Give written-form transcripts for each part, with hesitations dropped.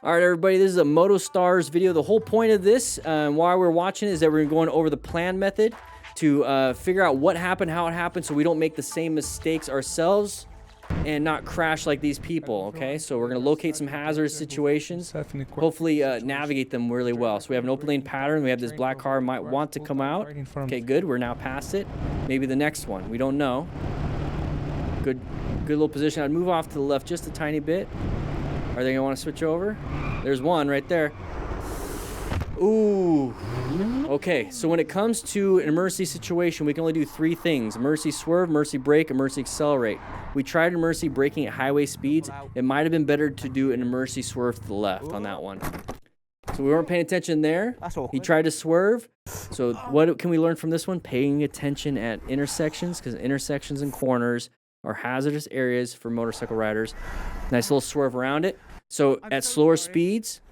All right, everybody, this is a MotoStars video. The whole point of this, why we're watching, is that we're going over the plan method to figure out what happened, how it happened, so we don't make the same mistakes ourselves and not crash like these people, okay? So we're going to locate some hazardous situations, hopefully navigate them really well. So we have an open lane pattern. We have this black car might want to come out. Okay, good. We're now past it. Maybe the next one. We don't know. Good little position. I'd move off to the left just a tiny bit. Are they going to want to switch over? There's one right there. Ooh. Okay, so when it comes to an emergency situation, we can only do three things: emergency swerve, emergency brake, emergency accelerate. We tried emergency braking at highway speeds. It might have been better to do an emergency swerve to the left on that one. So we weren't paying attention there. He tried to swerve. So what can we learn from this one? Paying attention at intersections, because intersections and corners are hazardous areas for motorcycle riders. Nice little swerve around it. So at slower speeds,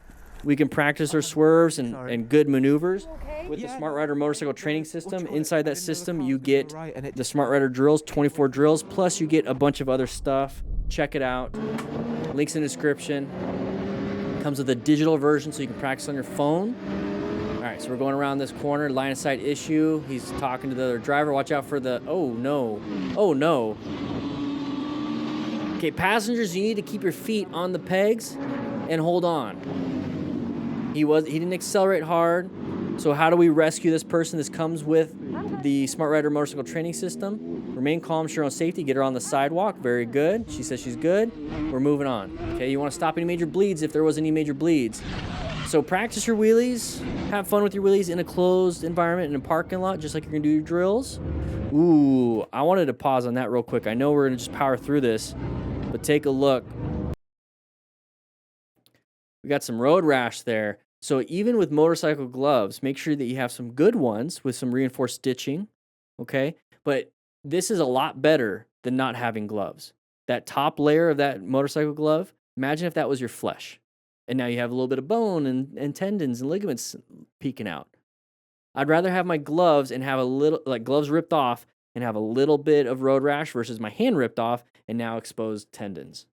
we can practice our swerves and good maneuvers. With the Smart Rider motorcycle training system, inside that system, you get the Smart Rider drills, 24 drills, plus you get a bunch of other stuff. Check it out. Links in the description. Comes with a digital version so you can practice on your phone. All right, so we're going around this corner, line of sight issue. He's talking to the other driver. Watch out for the, oh no, oh no. Okay, passengers, you need to keep your feet on the pegs and hold on. He didn't accelerate hard. So how do we rescue this person? This comes with the Smart Rider motorcycle training system. Remain calm, sure on safety. Get her on the sidewalk. Very good. She says she's good. We're moving on. Okay, you want to stop any major bleeds if there was any major bleeds. So practice your wheelies. Have fun with your wheelies in a closed environment in a parking lot, just like you're going to do your drills. Ooh, I wanted to pause on that real quick. I know we're going to just power through this, but take a look. We got some road rash there. So even with motorcycle gloves, make sure that you have some good ones with some reinforced stitching, okay? But this is a lot better than not having gloves. That top layer of that motorcycle glove, imagine if that was your flesh. And now you have a little bit of bone and tendons and ligaments peeking out. I'd rather have my gloves and have a little, like gloves ripped off and have a little bit of road rash versus my hand ripped off and now exposed tendons.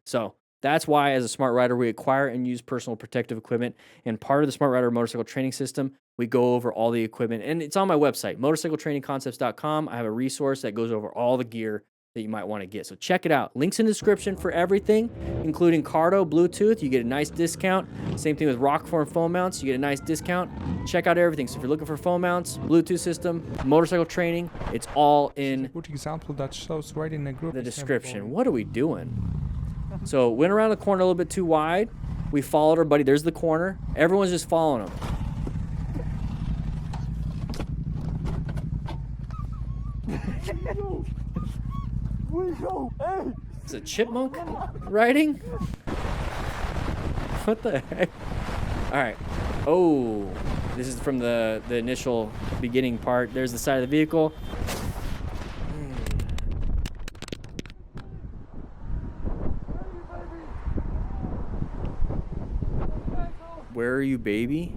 So that's why, as a Smart Rider, we acquire and use personal protective equipment. And part of the Smart Rider motorcycle training system, we go over all the equipment. And it's on my website, motorcycletrainingconcepts.com. I have a resource that goes over all the gear that you might want to get. So check it out. Links in the description for everything, including Cardo, Bluetooth. You get a nice discount. Same thing with Rockform foam mounts. You get a nice discount. Check out everything. So if you're looking for foam mounts, Bluetooth system, motorcycle training, it's all in a good example that shows right in the group the description. What are we doing? So went around the corner a little bit too wide. We followed our buddy. There's the corner. Everyone's just following him. Is it chipmunk riding? What the heck? All right. Oh, this is from the initial beginning part. There's the side of the vehicle. Where are you, baby?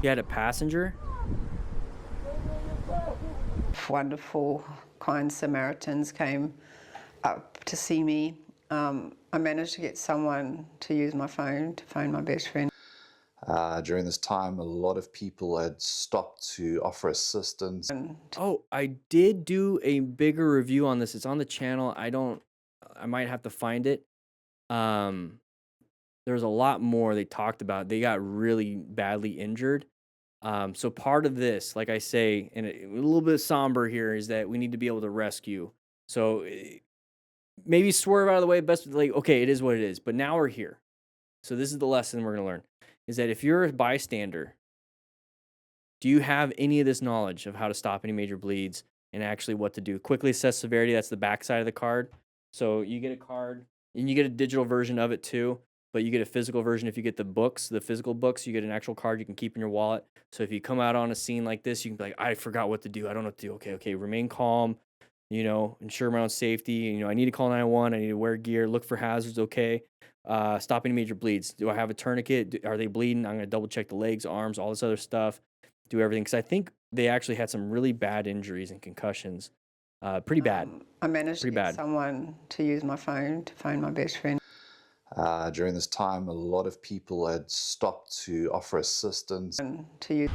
You had a passenger? Wonderful, kind Samaritans came up to see me. I managed to get someone to use my phone to phone my best friend. During this time, a lot of people had stopped to offer assistance. Oh, I did do a bigger review on this. It's on the channel. I might have to find it. There's a lot more they talked about. They got really badly injured. So part of this, like I say, and a little bit somber here, is that we need to be able to rescue. So maybe swerve out of the way. Best, like, okay, it is what it is. But now we're here. So this is the lesson we're going to learn, is that if you're a bystander, do you have any of this knowledge of how to stop any major bleeds and actually what to do? Quickly assess severity. That's the back side of the card. So you get a card, and you get a digital version of it too. But you get a physical version if you get the books, the physical books. You get an actual card you can keep in your wallet. So if you come out on a scene like this, you can be like, I forgot what to do. I don't know what to do. Okay, remain calm, ensure my own safety. I need to call 911. I need to wear gear, look for hazards, okay. Stop any major bleeds. Do I have a tourniquet? Are they bleeding? I'm going to double check the legs, arms, all this other stuff. Do everything. Because I think they actually had some really bad injuries and concussions. Pretty bad. I managed to get someone to use my phone to phone my best friend. During this time, a lot of people had stopped to offer assistance. and to use.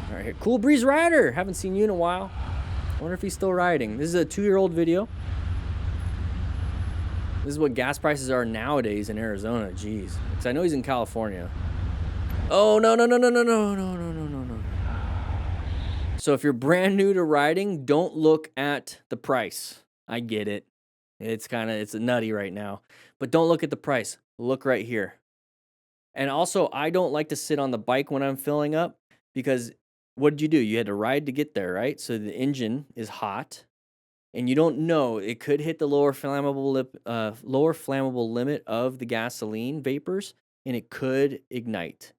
All right, here. Cool Breeze Rider. Haven't seen you in a while. I wonder if he's still riding. This is a 2-year-old video. This is what gas prices are nowadays in Arizona. Jeez. Because I know he's in California. Oh, no, no, no, no, no, no, no, no, no, no, no. So if you're brand new to riding, don't look at the price. I get it. It's nutty right now. But don't look at the price. Look right here. And also, I don't like to sit on the bike when I'm filling up because what did you do? You had to ride to get there, right? So the engine is hot. And you don't know, it could hit the lower flammable limit of the gasoline vapors, and it could ignite.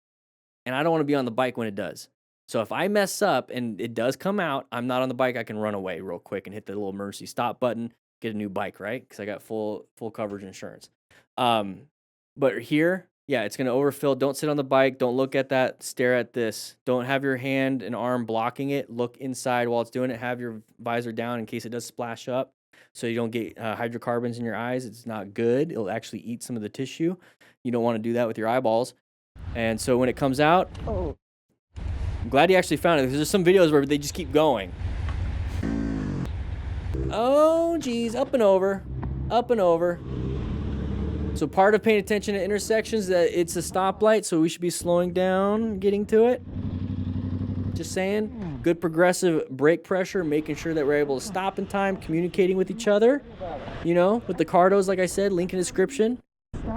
And I don't want to be on the bike when it does. So if I mess up and it does come out, I'm not on the bike. I can run away real quick and hit the little emergency stop button, get a new bike, right? Because I got full coverage insurance. But here, yeah, it's going to overfill. Don't sit on the bike. Don't look at that. Stare at this. Don't have your hand and arm blocking it. Look inside while it's doing it. Have your visor down in case it does splash up so you don't get hydrocarbons in your eyes. It's not good. It'll actually eat some of the tissue. You don't want to do that with your eyeballs. And so when it comes out, I'm glad you actually found it because there's some videos where they just keep going. Oh, geez. Up and over. Up and over. So part of paying attention to intersections that it's a stoplight, so we should be slowing down, getting to it. Just saying. Good progressive brake pressure, making sure that we're able to stop in time, communicating with each other. You know, with the Cardos, like I said, link in description.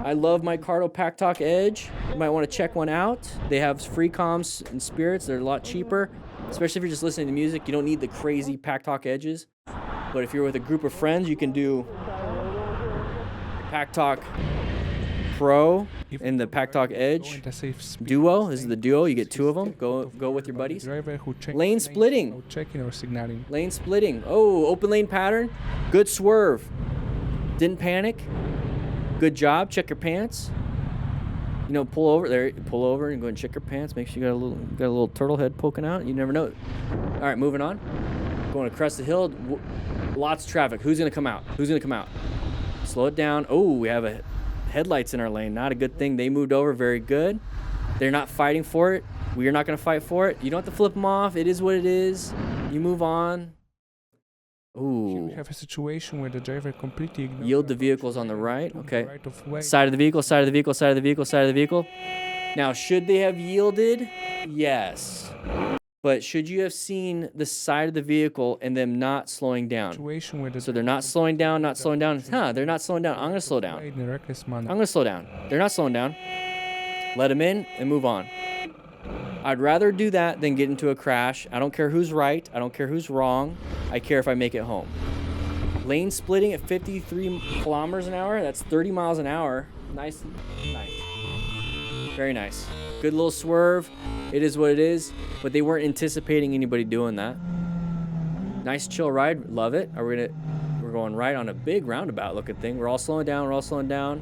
I love my Cardo Pack Talk Edge. You might want to check one out. They have free comms and spirits. They're a lot cheaper, especially if you're just listening to music. You don't need the crazy Pack Talk Edges. But if you're with a group of friends, you can do Pack Talk Pro and the Pack Talk Edge Duo. This is the Duo. You get 2 of them. Go with your buddies. Lane splitting. Lane splitting. Oh, open lane pattern. Good swerve. Didn't panic. Good job. Check your pants. You know, pull over there. Pull over and go and check your pants. Make sure you got a little turtle head poking out. You never know. All right, moving on. Going across the hill. Lots of traffic. Who's gonna come out? Who's gonna come out? Slow it down. Oh, we have headlights in our lane. Not a good thing. They moved over. Very good. They're not fighting for it. We are not going to fight for it. You don't have to flip them off. It is what it is. You move on. Ooh. Here we have a situation where the driver completely ignored Yield the vehicles on the right. Okay. right of way. Side of the vehicle, side of the vehicle, side of the vehicle, side of the vehicle. Now, should they have yielded? Yes. But should you have seen the side of the vehicle and them not slowing down? Situation where the So they're not slowing down, not slowing down. Huh, they're not slowing down. I'm going to slow down. in a reckless manner. I'm going to slow down. They're not slowing down. Let them in and move on. I'd rather do that than get into a crash. I don't care who's right. I don't care who's wrong. I care if I make it home. Lane splitting at 53 kilometers an hour. That's 30 miles an hour. Nice. Nice. Very nice. Good little swerve. It is what it is. But they weren't anticipating anybody doing that. Nice chill ride. Love it. We're going right on a big roundabout looking thing. We're all slowing down. We're all slowing down.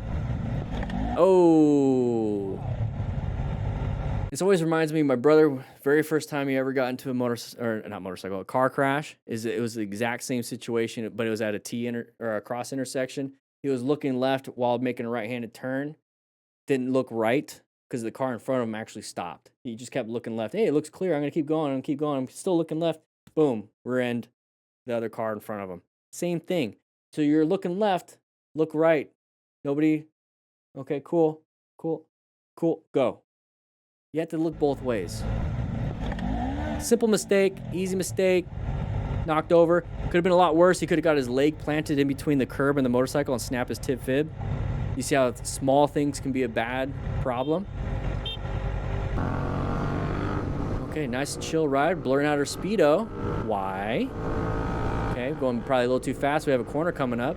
Oh. This always reminds me of my brother. Very first time he ever got into a car crash. It was the exact same situation, but it was at a cross intersection. He was looking left while making a right-handed turn. Didn't look right because the car in front of him actually stopped. He just kept looking left. Hey, it looks clear. I'm gonna keep going. I'm still looking left. Boom. Rear-end the other car in front of him. Same thing. So you're looking left. Look right. Nobody. Okay. Cool. Go. You have to look both ways. Simple mistake, easy mistake, knocked over. Could have been a lot worse. He could have got his leg planted in between the curb and the motorcycle and snapped his tib fib. You see how small things can be a bad problem? Okay, nice chill ride. Blurring out her speedo. Why? Okay, going probably a little too fast. We have a corner coming up.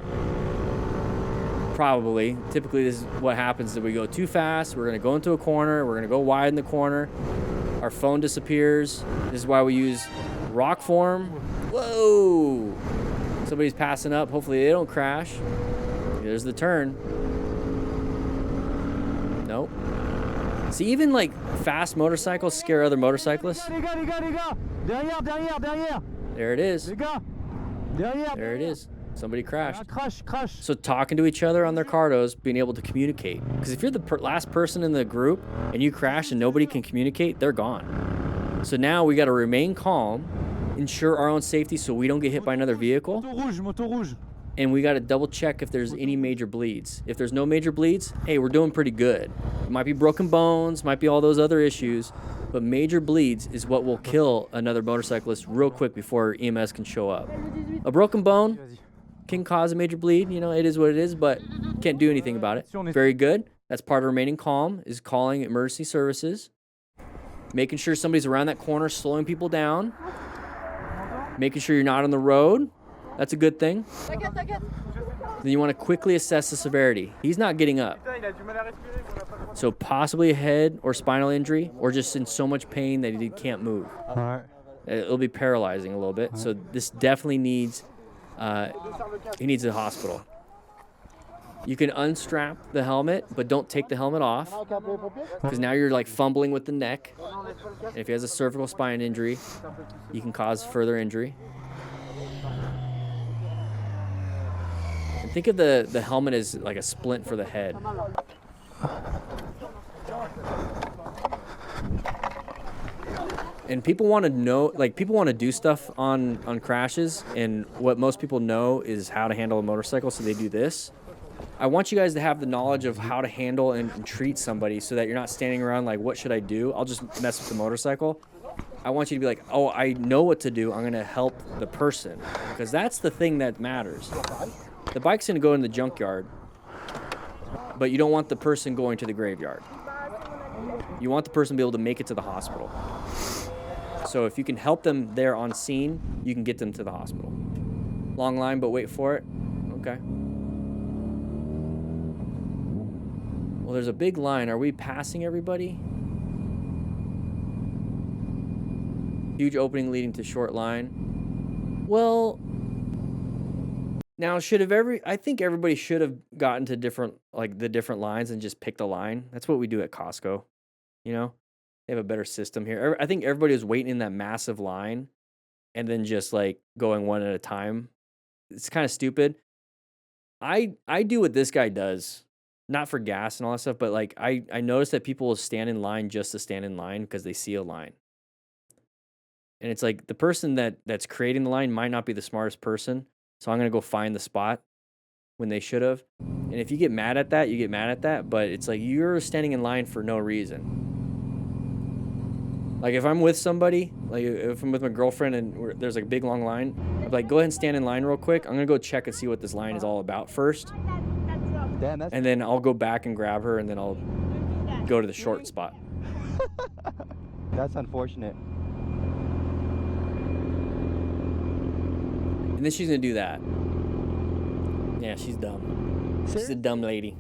Probably. Typically, this is what happens if we go too fast. We're going to go into a corner. We're going to go wide in the corner. Our phone disappears. This is why we use rock form. Whoa! Somebody's passing up. Hopefully, they don't crash. There's the turn. Nope. See, even like fast motorcycles scare other motorcyclists. There it is. There it is. somebody crashed. Crash. So talking to each other on their cardos, being able to communicate. Because if you're the last person in the group and you crash and nobody can communicate, they're gone. So now we got to remain calm, ensure our own safety so we don't get hit by another vehicle. Moto rouge. And we got to double check if there's any major bleeds. If there's no major bleeds, hey, we're doing pretty good. It might be broken bones, might be all those other issues, but major bleeds is what will kill another motorcyclist real quick before EMS can show up. A broken bone can cause a major bleed, you know, it is what it is, but can't do anything about it. Very good. That's part of remaining calm, is calling emergency services, making sure somebody's around that corner, slowing people down, making sure you're not on the road. That's a good thing. Then you want to quickly assess the severity. He's not getting up. So possibly a head or spinal injury, or just in so much pain that he can't move. It'll be paralyzing a little bit. So this definitely needs, he needs a hospital. You can unstrap the helmet, but don't take the helmet off, because now you're like fumbling with the neck. And if he has a cervical spine injury, you can cause further injury. And think of the helmet as like a splint for the head. And people want to know, like people want to do stuff on crashes, and what most people know is how to handle a motorcycle, so they do this. I want you guys to have the knowledge of how to handle and treat somebody, so that you're not standing around like, what should I do? I'll just mess with the motorcycle. I want you to be like, oh, I know what to do. I'm going to help the person, because that's the thing that matters. The bike's going to go in the junkyard, but you don't want the person going to the graveyard. You want the person to be able to make it to the hospital. So if you can help them there on scene, you can get them to the hospital. Long line, but wait for it. Okay. Well, there's a big line. Are we passing everybody? Huge opening leading to short line. Well, now I think everybody should have gotten to the different lines and just picked a line. That's what we do at Costco. You know, they have a better system here. I think everybody was waiting in that massive line and then just like going one at a time. It's kind of stupid. I do what this guy does. Not for gas and all that stuff, but like I noticed that people will stand in line just to stand in line because they see a line. And it's like the person that's creating the line might not be the smartest person. So I'm going to go find the spot when they should have. And if you get mad at that, you get mad at that. But it's like you're standing in line for no reason. Like if I'm with somebody, like if I'm with my girlfriend and there's like a big long line, I'm like, go ahead and stand in line real quick. I'm going to go check and see what this line is all about first. And then I'll go back and grab her, and then I'll go to the short spot. That's unfortunate. And then she's going to do that. Yeah, she's dumb. She's a dumb lady.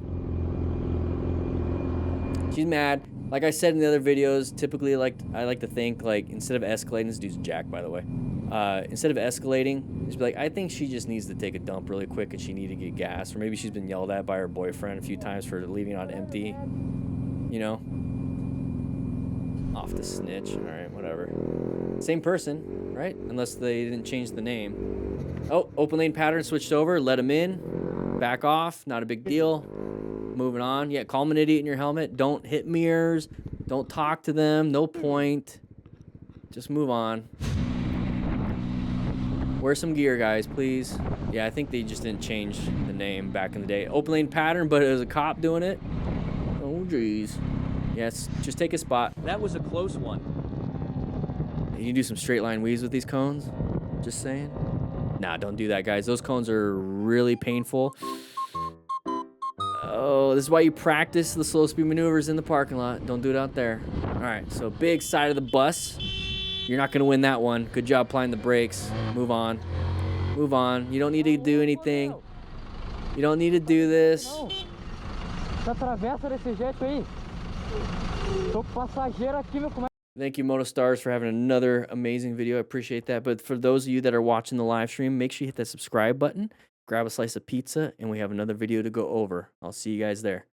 She's mad. Like I said in the other videos, typically I like to think, like, instead of escalating, this dude's Jack, by the way. Instead of escalating, just be like, I think she just needs to take a dump really quick and she needs to get gas. Or maybe she's been yelled at by her boyfriend a few times for leaving on empty. You know? Off the snitch. All right, whatever. Same person, right? Unless they didn't change the name. Oh, open lane pattern switched over. Let him in. Back off. Not a big deal. Moving on. Yeah, call him an idiot in your helmet. Don't hit mirrors. Don't talk to them. No point. Just move on. Wear some gear, guys, please. Yeah, I think they just didn't change the name back in the day. Open lane pattern, but it was a cop doing it. Oh, geez. Yes, just take a spot. That was a close one. You can do some straight line weaves with these cones. Just saying. Nah, don't do that, guys. Those cones are really painful. Oh, this is why you practice the slow speed maneuvers in the parking lot. Don't do it out there. All right, so big side of the bus. You're not going to win that one. Good job applying the brakes. Move on. Move on. You don't need to do anything. You don't need to do this. Thank you, MotoStars, for having another amazing video. I appreciate that. But for those of you that are watching the live stream, make sure you hit that subscribe button, grab a slice of pizza, and we have another video to go over. I'll see you guys there.